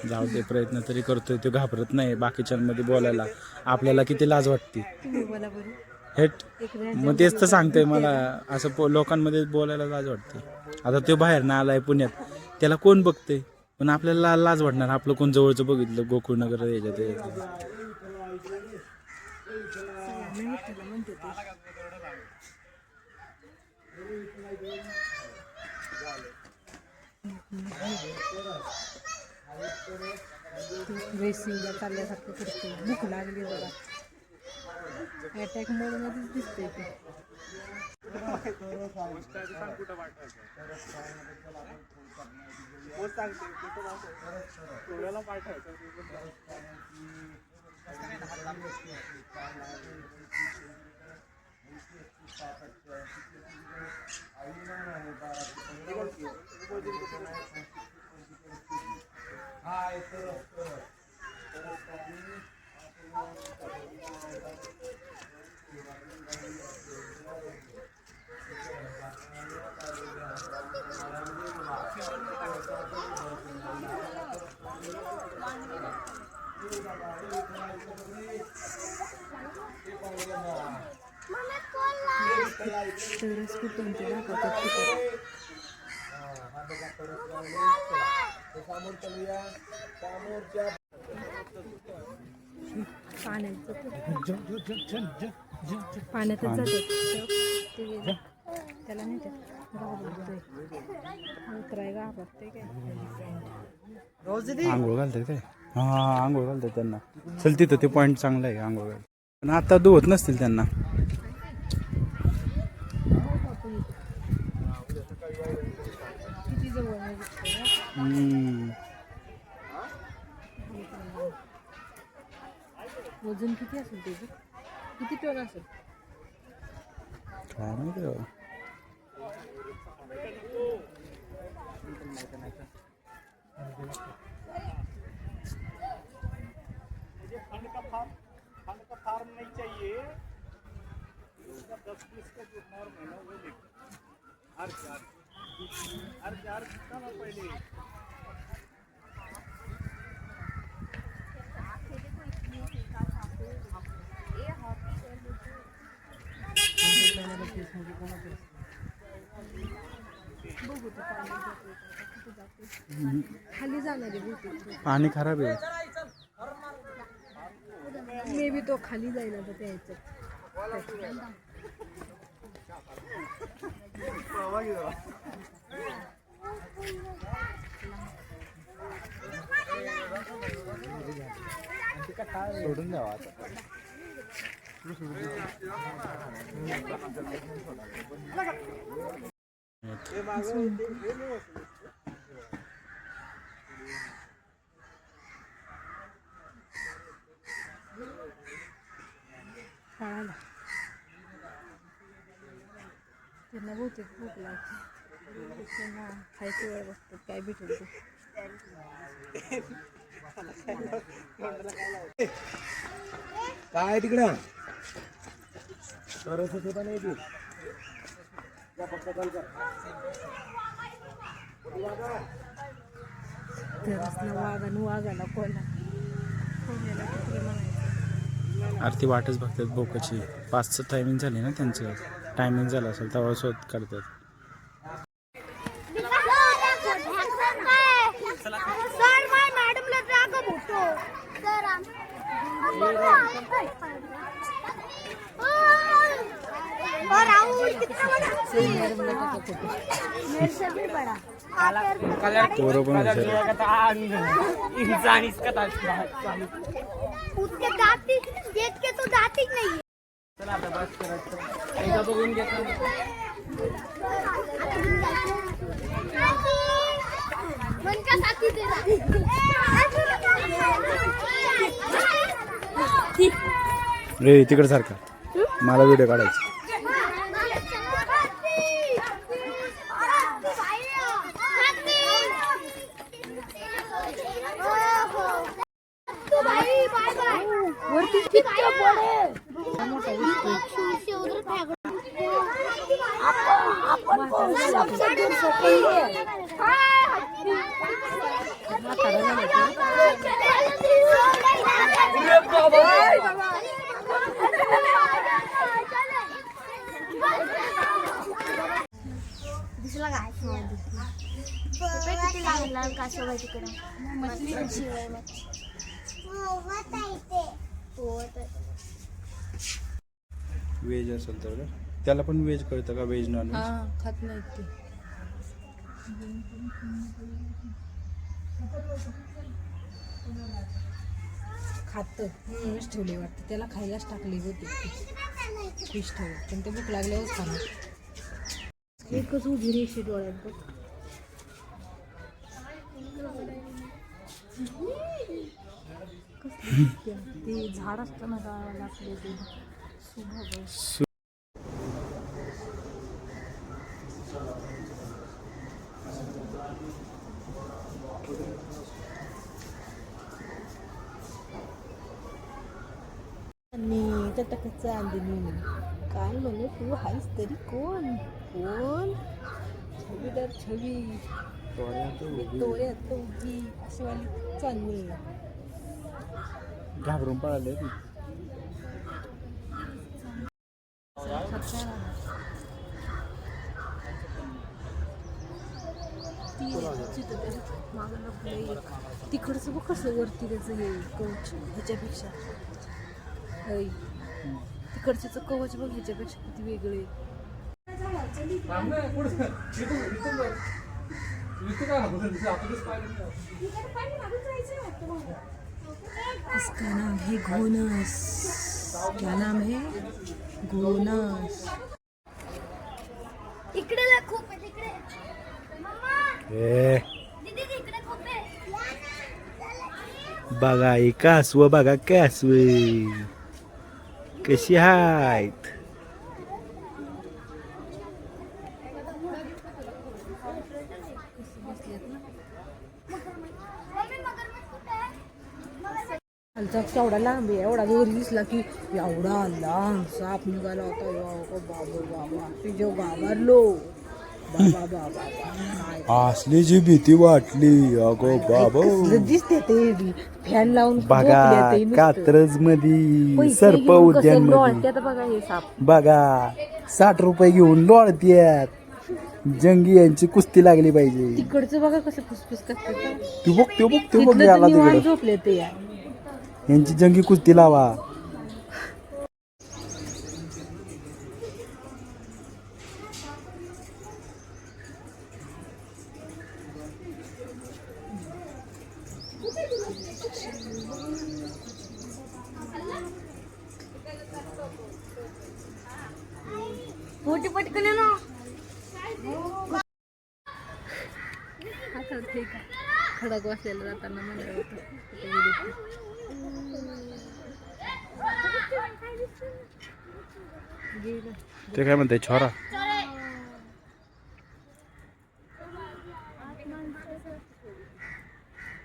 जाऊ दे, प्रयत्न तरी करतोय तो, घाबरत नाही बाकीच्यांमध्ये बोलायला. आपल्याला किती लाज वाटते हेट. मग तेच तर सांगतोय, मला असं लोकांमध्ये बोलायला लाज वाटते. आता तो बाहेर ना आलाय पुण्यात, त्याला कोण बघतंय, पण आपल्याला लाज वाटणार. आपलं कोण जवळचं बघितलं गोकुळनगर याच्यात. रेसिंगला चालल्यासारखं करते. भूक लागली बघा, अटॅक मोड मध्येच दिसते ते. पाण्यातच जातो त्याला नाही, घाबरतोय उतराय, घाबरते काय. आंघोळ घालतात काय? हा, आंघोळ घालतात त्यांना. चल तिथं ते पॉईंट चांगला आहे आंघोळ घाल. पण आता धुवत नसतील त्यांना. किती जवळ वजन किती असेल त्याचं? किती टन असेल काय माहिती बाबा. फार्म नहीं चाहिए, 10-20 का जो फॉर्म है ना वो लेकर हर चार कितना ना पहले खाली जाणार पाणी खराब आहे. मे बी तो खाली जाईल आता त्या ह्याच्यात. सोडून द्यावा आता. शाळाला त्यांना बहुतेक भूक लागते, त्यांना खायची वेळ बसतात, काय भेटेल ते. काय तिकडं सरस होता नाही ती तरसला वाघाला कोणाला कुत्रे म्हणायचं. आरती वाटच बघतात भोकाची. 5चं टायमिंग झाली ना त्यांचं, टायमिंग झालं असेल तेव्हा शोध करतात. उसके दाती देख के तो दाती नहीं. चला आता बस करत एकदा बघून घेतो. मनका साथी दे रे तिकडे सारखा मला व्हिडिओ काढायचा. दिसला काय किती लागला कासोबा तिकडे व्हेज असेल तर का? त्याला पण व्हेज कळतं का व्हेज नॉन व्हेज? हा खात नाहीत ते. खात म्हणूनच ठेवले वाटतं त्याला खायलाच टाकले होते फिश ठेवून पण ते भूक लागल्यावरच खाणार. एकच उभी रेषे डोळ्यात बघ. ते झाड असताना गावाला आपले ते सुभाग चटक चांदणी काय म्हणे तू हायस तरी कोण कोण छबीदार छबी तोऱ्यात उगी अशी वाली चांदणी घाबरून पळाले ती. तिकडचं बघ कसं वरती त्याचं हे कवच ह्याच्यापेक्षा तिकडचं कवच बघ ह्याच्यापेक्षा किती वेगळे. इसका नाम है घोनस. क्या नाम है घोनस. इकडे खूप आहे तिकडे ए दीदी तिकडे खूप आहे बघा ही कासव बघा कासव कशी आहेत. खालचा केवढा लांब आहे एवढा वर दिसला की एवढा लांब साप निघाला होता. बाबा बाबा तुझ्या घाबरलो बाबा बाबा असली जी भीती वाटली अगो बाबा. दिसते ते फॅन लावून बघा कात्रज मध्ये सर्प उद्यान मध्ये बघा हे साप बघा 60 रुपये घेऊन लोळत्यात. जंगी यांची कुस्ती लागली पाहिजे. तिकडचं बघा कसं फुसफुस करतात. तू बघ याला तिकडे झोपले ते यांची जंगी कुस्ती लावा. मोठी पटकन ना आता ठीक आहे खडक वाचलेलं जाताना म्हणलं होतं ते काय म्हणते छोरा